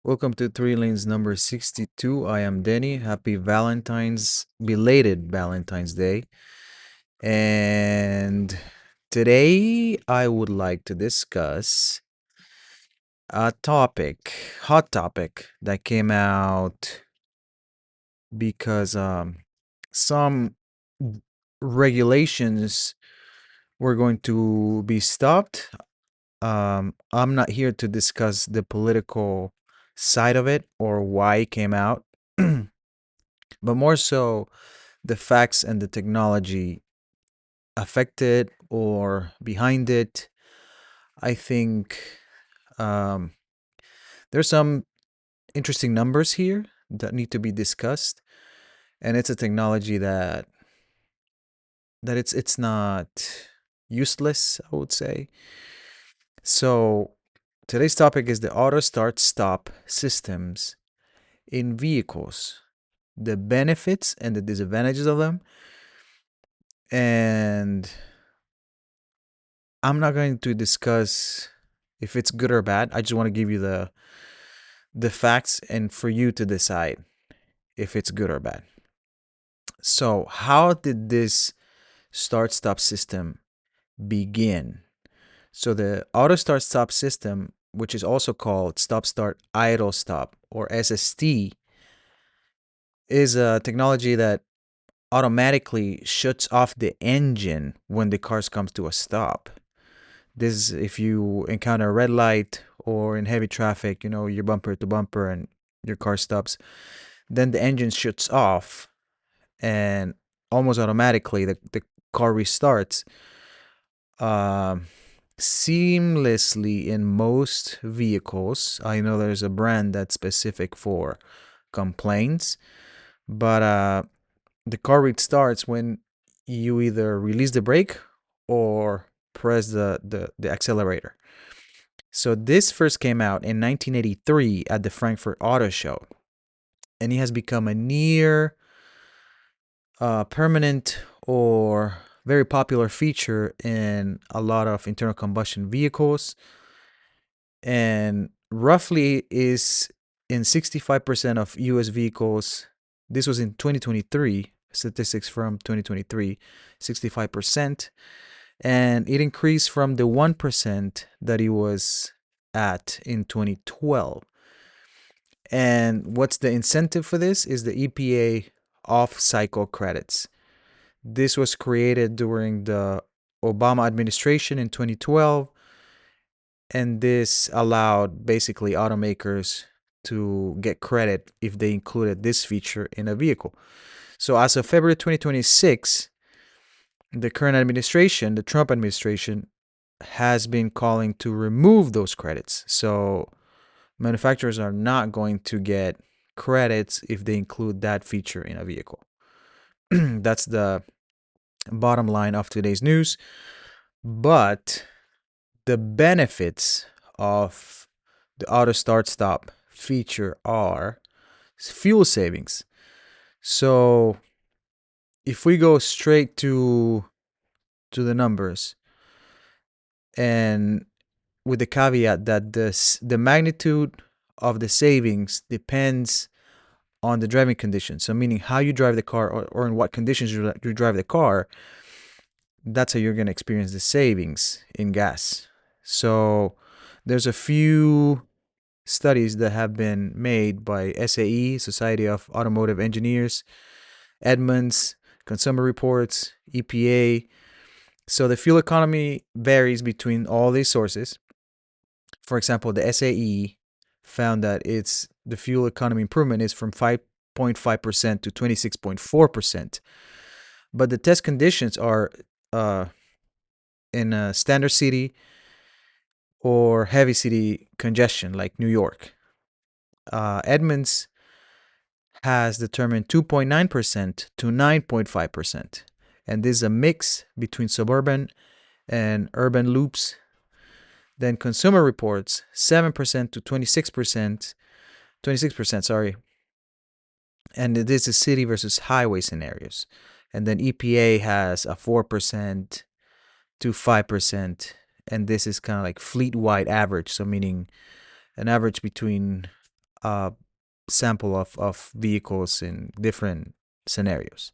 Welcome to 3 Lanes number 62. I am Denny. Happy belated Valentine's Day. And today I would like to discuss a hot topic that came out because some regulations were going to be stopped. I'm not here to discuss the political side of it or why it came out. But more so the facts and the technology affected or behind it. I think um, there's some interesting numbers here that need to be discussed, and it's a technology that it's not useless, I would say. So today's topic is the auto start stop systems in vehicles, the benefits and the disadvantages of them, and I'm not going to discuss if it's good or bad. I just want to give you the facts and for you to decide if it's good or bad. So, how did this start stop system begin? So, the auto start stop system, which is also called stop start idle stop or SST, is a technology that automatically shuts off the engine when the car comes to a stop. This, if you encounter a red light or in heavy traffic, you're bumper to bumper and your car stops, then the engine shuts off and almost automatically the car restarts um, seamlessly in most vehicles. I know there's a brand that's specific for complaints, but the car restarts when you either release the brake or press the accelerator. So this first came out in 1983 at the Frankfurt Auto Show, and it has become a near permanent or very popular feature in a lot of internal combustion vehicles, and roughly is in 65% of US vehicles. This was in 2023, statistics from 2023, 65%, and it increased from the 1% that it was at in 2012. And what's the incentive for this is the EPA off-cycle credits. This was created during the Obama administration in 2012, and this allowed basically automakers to get credit if they included this feature in a vehicle. So as of February 2026, the current administration, the Trump administration, has been calling to remove those credits. So manufacturers are not going to get credits if they include that feature in a vehicle. That's the bottom line of today's news. But the benefits of the auto start stop feature are fuel savings. So if we go straight to the numbers, and with the caveat that the magnitude of the savings depends on the driving conditions. So meaning how you drive the car or in what conditions you drive the car, that's how you're going to experience the savings in gas. So there's a few studies that have been made by SAE, Society of Automotive Engineers, Edmunds, Consumer Reports, EPA. So the fuel economy varies between all these sources. For example, the SAE found that the fuel economy improvement is from 5.5% to 26.4%. But the test conditions are in a standard city or heavy city congestion like New York. Edmunds has determined 2.9% to 9.5%. And this is a mix between suburban and urban loops. Then Consumer Reports 7% to 26%, sorry. And this is city versus highway scenarios. And then EPA has a 4% to 5%. And this is kind of like fleet-wide average. So meaning an average between sample of vehicles in different scenarios.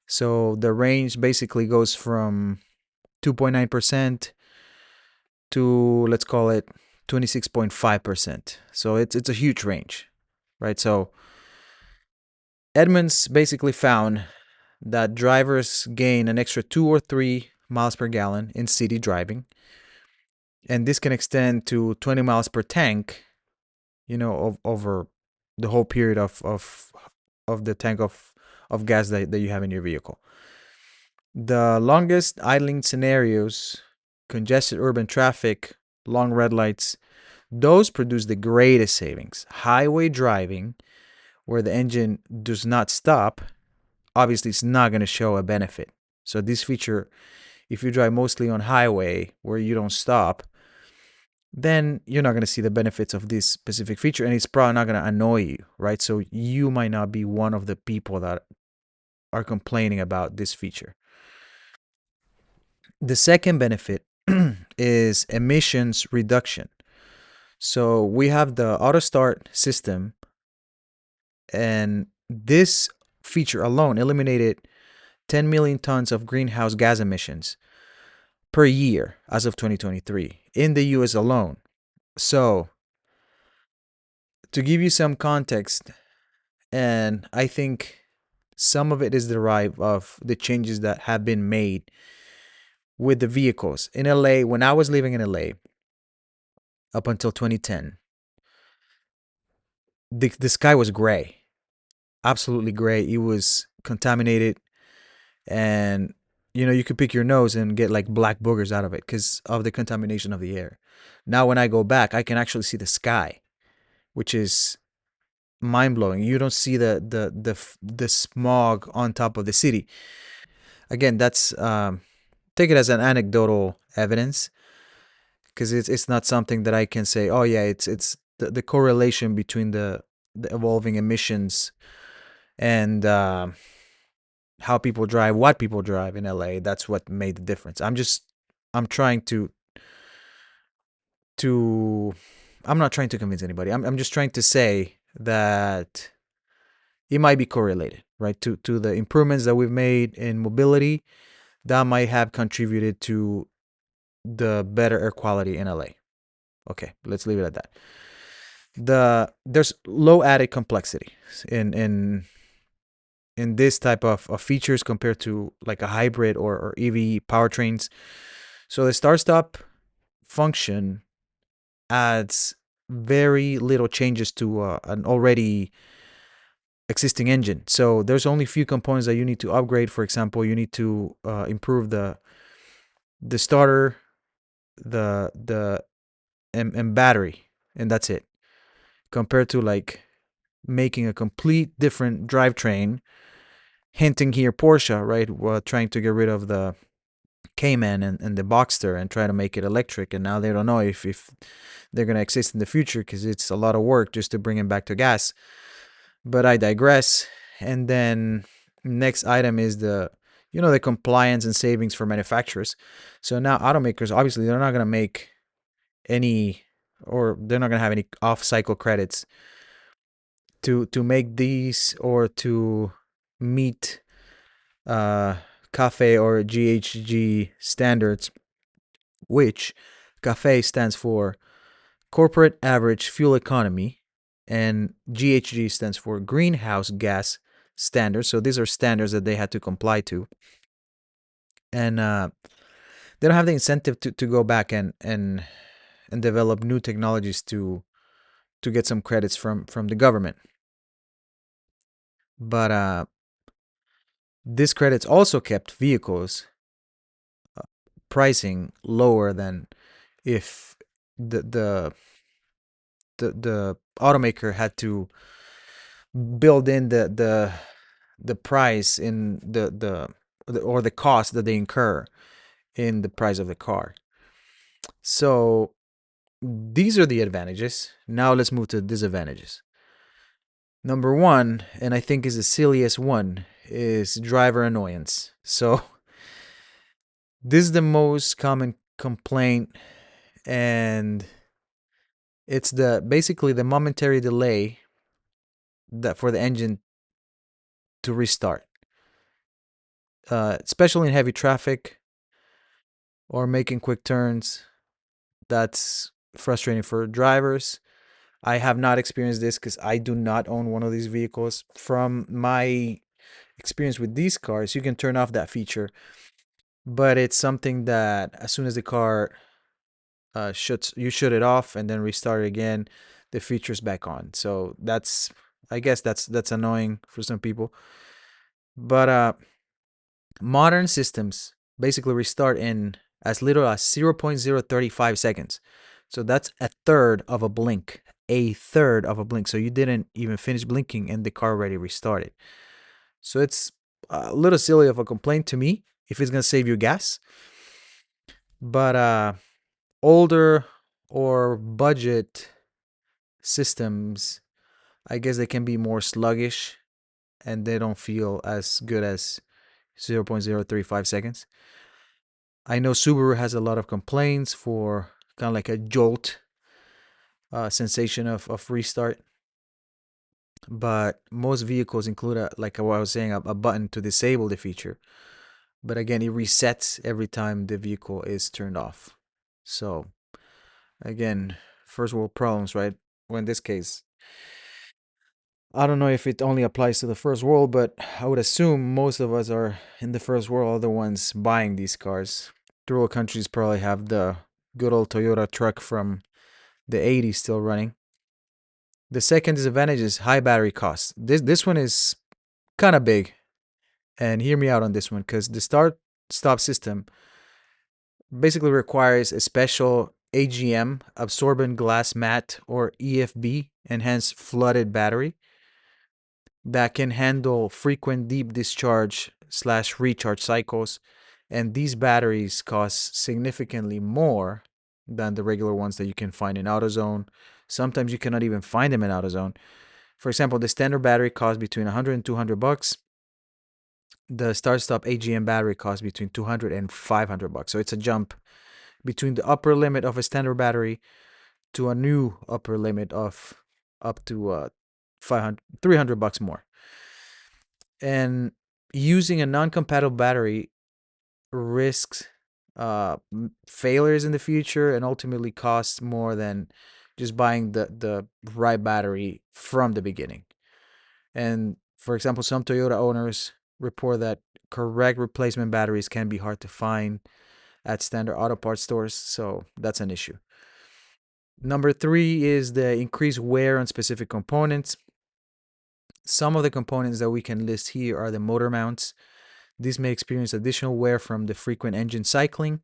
So the range basically goes from 2.9% to, let's call it, 26.5%. So it's a huge range, right? So Edmunds basically found that drivers gain an extra 2 or 3 miles per gallon in city driving, and this can extend to 20 miles per tank, over the whole period of the tank of gas that you have in your vehicle. The longest idling scenarios, congested urban traffic, long red lights, those produce the greatest savings. Highway driving, where the engine does not stop, obviously it's not going to show a benefit. So this feature, if you drive mostly on highway where you don't stop, then you're not going to see the benefits of this specific feature, and it's probably not going to annoy you, right? So you might not be one of the people that are complaining about this feature. The second benefit is emissions reduction. So we have the auto start system, and this feature alone eliminated 10 million tons of greenhouse gas emissions per year as of 2023 in the US alone. So, to give you some context, and I think some of it is derived of the changes that have been made with the vehicles. In LA, when I was living in LA up until 2010, the sky was gray, absolutely gray. It was contaminated, and you could pick your nose and get like black boogers out of it because of the contamination of the air. Now, when I go back, I can actually see the sky, which is mind blowing. You don't see the smog on top of the city. Again, that's take it as an anecdotal evidence, because it's not something that I can say. Oh yeah, it's the correlation between the evolving emissions and how people drive, what people drive in LA. That's what made the difference. I'm trying to I'm not trying to convince anybody. I'm just trying to say that it might be correlated, right, to the improvements that we've made in mobility that might have contributed to the better air quality in LA. Okay, let's leave it at that. There's low added complexity in this type of features compared to like a hybrid or EV powertrains. So the start stop function adds very little changes to an already existing engine. So there's only a few components that you need to upgrade. For example, you need to improve the starter, the and battery, and that's it. Compared to like making a complete different drivetrain, hinting here Porsche, right? Trying to get rid of the Cayman and the Boxster and try to make it electric, and now they don't know if they're gonna exist in the future because it's a lot of work just to bring it back to gas. But I digress. And then next item is the compliance and savings for manufacturers. So now automakers, obviously, they're not gonna make any, or they're not gonna have any off-cycle credits to make these or to meet CAFE or GHG standards, which CAFE stands for Corporate Average Fuel Economy, and GHG stands for Greenhouse Gas Standards. So these are standards that they had to comply to, and they don't have the incentive to go back and develop new technologies to get some credits from the government. But this credits also kept vehicles pricing lower than if the automaker had to build in the price in or the cost that they incur in the price of the car. So these are the advantages. Now let's move to the disadvantages. Number one, and I think is the silliest one, is driver annoyance. So this is the most common complaint, and It's basically the momentary delay that for the engine to restart, especially in heavy traffic or making quick turns. That's frustrating for drivers. I have not experienced this because I do not own one of these vehicles. From my experience with these cars, you can turn off that feature, but it's something that as soon as the car you shut it off and then restart it again, the feature's back on. So I guess that's annoying for some people. But modern systems basically restart in as little as 0.035 seconds. So that's a third of a blink. A third of a blink. So you didn't even finish blinking and the car already restarted. So it's a little silly of a complaint to me if it's going to save you gas. But older or budget systems, I guess they can be more sluggish and they don't feel as good as 0.035 seconds. I know Subaru has a lot of complaints for kind of like a jolt sensation of restart. But most vehicles include, like what I was saying, a button to disable the feature. But again, it resets every time the vehicle is turned off. So again, first world problems, right? Well, in this case, I don't know if it only applies to the first world, but I would assume most of us are in the first world, are the ones buying these cars. Third world countries probably have the good old Toyota truck from the 80s still running. The second disadvantage is high battery costs. This one is kind of big. And hear me out on this one, because the start stop system basically requires a special AGM, absorbent glass mat, or EFB, enhanced flooded battery, that can handle frequent deep discharge slash recharge cycles. And these batteries cost significantly more than the regular ones that you can find in AutoZone. Sometimes you cannot even find them in AutoZone. For example, the standard battery costs between 100 and 200 bucks. The start stop AGM battery costs between 200 and 500 bucks. So it's a jump between the upper limit of a standard battery to a new upper limit of up to 500 300 bucks more. And using a non-compatible battery risks failures in the future and ultimately costs more than just buying the right battery from the beginning. And for example, some Toyota owners report that correct replacement batteries can be hard to find at standard auto parts stores, so that's an issue. Number three is the increased wear on specific components. Some of the components that we can list here are the motor mounts. These may experience additional wear from the frequent engine cycling.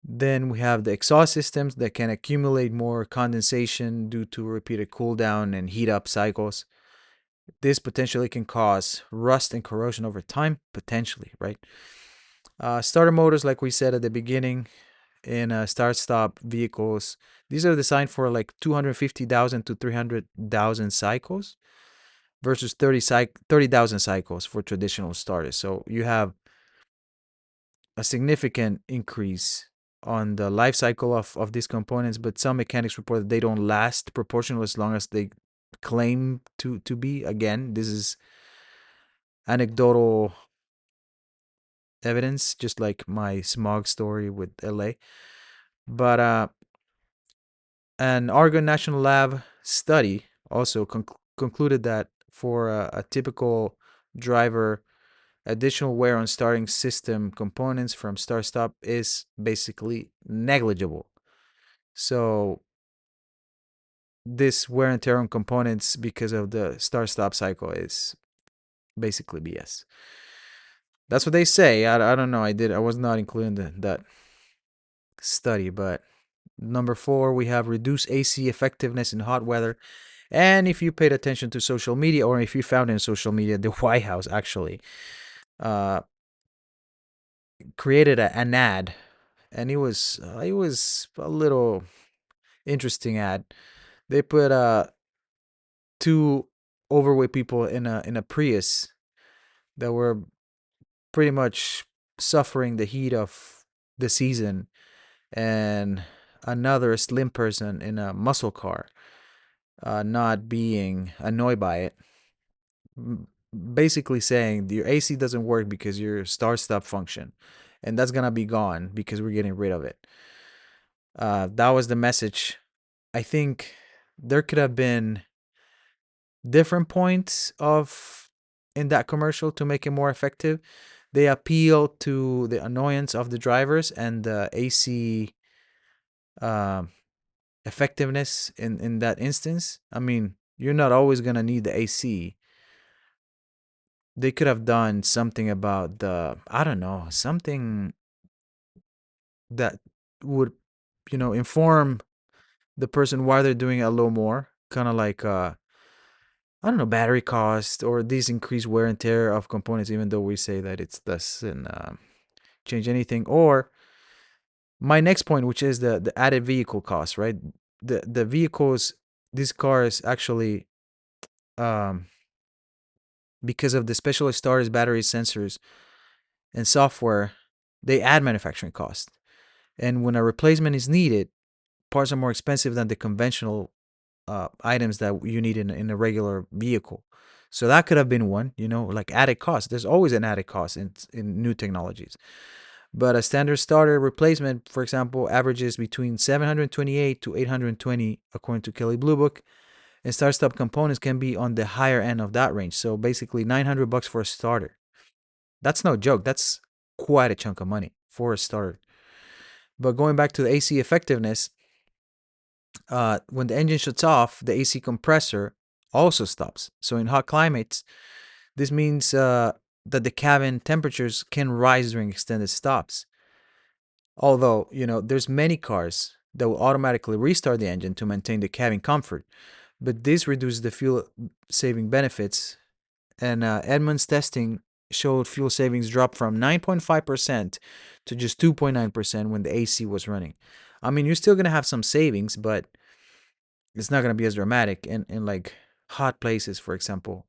Then we have the exhaust systems that can accumulate more condensation due to repeated cool down and heat up cycles. This potentially can cause rust and corrosion over time, potentially, right? Starter motors, like we said at the beginning, in start-stop vehicles, these are designed for like 250,000 to 300,000 cycles versus 30,000 cycles for traditional starters. So you have a significant increase on the life cycle of these components, but some mechanics report that they don't last proportional as long as they claim to be. Again, this is anecdotal evidence, just like my smog story with LA. But an Oregon National Lab study also concluded that for a typical driver, additional wear on starting system components from start stop is basically negligible. So this wear and tear on components because of the start stop cycle is basically BS. That's what they say. I don't know. I was not including that study. But number four, we have reduced AC effectiveness in hot weather. And if you paid attention to social media, or if you found in social media, the White House actually uh, created an ad, and it was a little interesting ad. They put two overweight people in a Prius that were pretty much suffering the heat of the season, and another slim person in a muscle car not being annoyed by it. Basically saying your AC doesn't work because your start stop function, and that's gonna be gone because we're getting rid of it. That was the message. I think there could have been different points of in that commercial to make it more effective. They appeal to the annoyance of the drivers and the AC um, effectiveness in that instance. I mean, you're not always gonna need the AC. They could have done something about the, I don't know, something that would, inform the person why they're doing it a little more. Kind of like I don't know, battery cost or these increased wear and tear of components, even though we say that it doesn't change anything. Or my next point, which is the added vehicle cost, right? The vehicles, these cars actually, um, because of the specialist starters, batteries, sensors, and software, they add manufacturing cost. And when a replacement is needed, parts are more expensive than the conventional items that you need in a regular vehicle. So that could have been one, like added cost. There's always an added cost in new technologies. But a standard starter replacement, for example, averages between 728 to 820, according to Kelley Blue Book. And start stop components can be on the higher end of that range. So basically $900 for a starter. That's no joke. That's quite a chunk of money for a starter. But going back to the AC effectiveness, when the engine shuts off, the AC compressor also stops. So in hot climates, this means that the cabin temperatures can rise during extended stops. Although, there's many cars that will automatically restart the engine to maintain the cabin comfort, but this reduces the fuel saving benefits. And Edmunds testing showed fuel savings drop from 9.5% to just 2.9% when the AC was running. I mean, you're still going to have some savings, but it's not going to be as dramatic. And in like hot places, for example,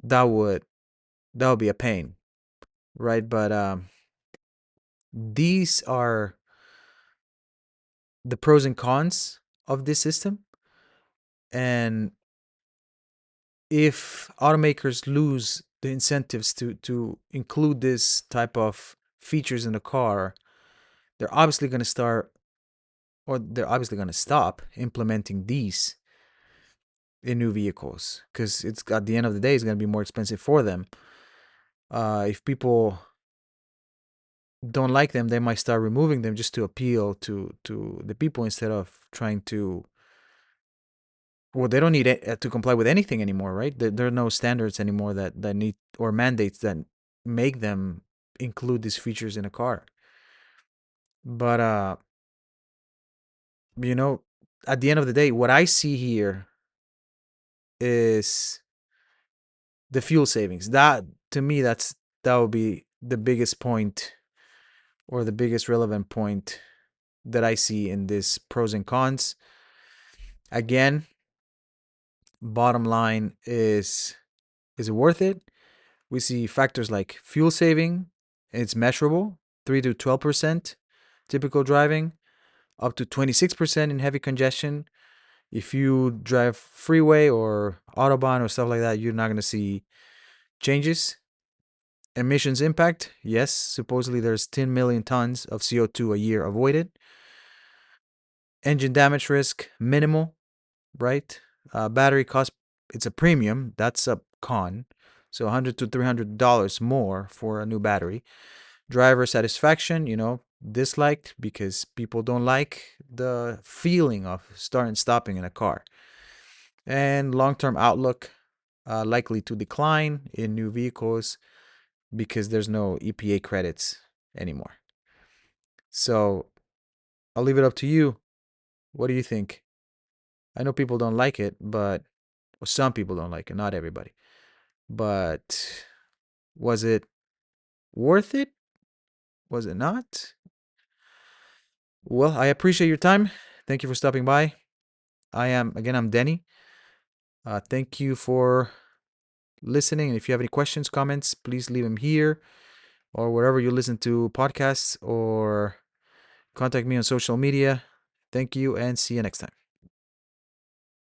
that would that would be a pain, right? But these are the pros and cons of this system. And if automakers lose the incentives to include this type of features in the car, they're obviously going to start, or they're obviously going to stop implementing these in new vehicles, because it's at the end of the day, it's going to be more expensive for them. If people don't like them, they might start removing them just to appeal to the people instead of trying to. Well, they don't need it to comply with anything anymore, right? There are no standards anymore that need, or mandates that make them include these features in a car. But you know, at the end of the day, what I see here is the fuel savings. That, to me, that would be the biggest point, or the biggest relevant point that I see in this pros and cons. Again, bottom line is it worth it? We see factors like fuel saving, and it's measurable, 3 to 12% typical driving, up to 26% in heavy congestion. If you drive freeway or autobahn or stuff like that, you're not going to see changes. Emissions impact, yes, supposedly there's 10 million tons of CO2 a year avoided. Engine damage risk, minimal, right? Battery cost, it's a premium, that's a con. So $100 to $300 more for a new battery. Driver satisfaction, disliked because people don't like the feeling of starting and stopping in a car. And long-term outlook, likely to decline in new vehicles because there's no EPA credits anymore. So I'll leave it up to you. What do you think? I know people don't like it, but well, some people don't like it, not everybody. But was it worth it? Was it not? Well, I appreciate your time. Thank you for stopping by. I'm Denny. Thank you for listening. And if you have any questions, comments, please leave them here or wherever you listen to podcasts, or contact me on social media. Thank you and see you next time.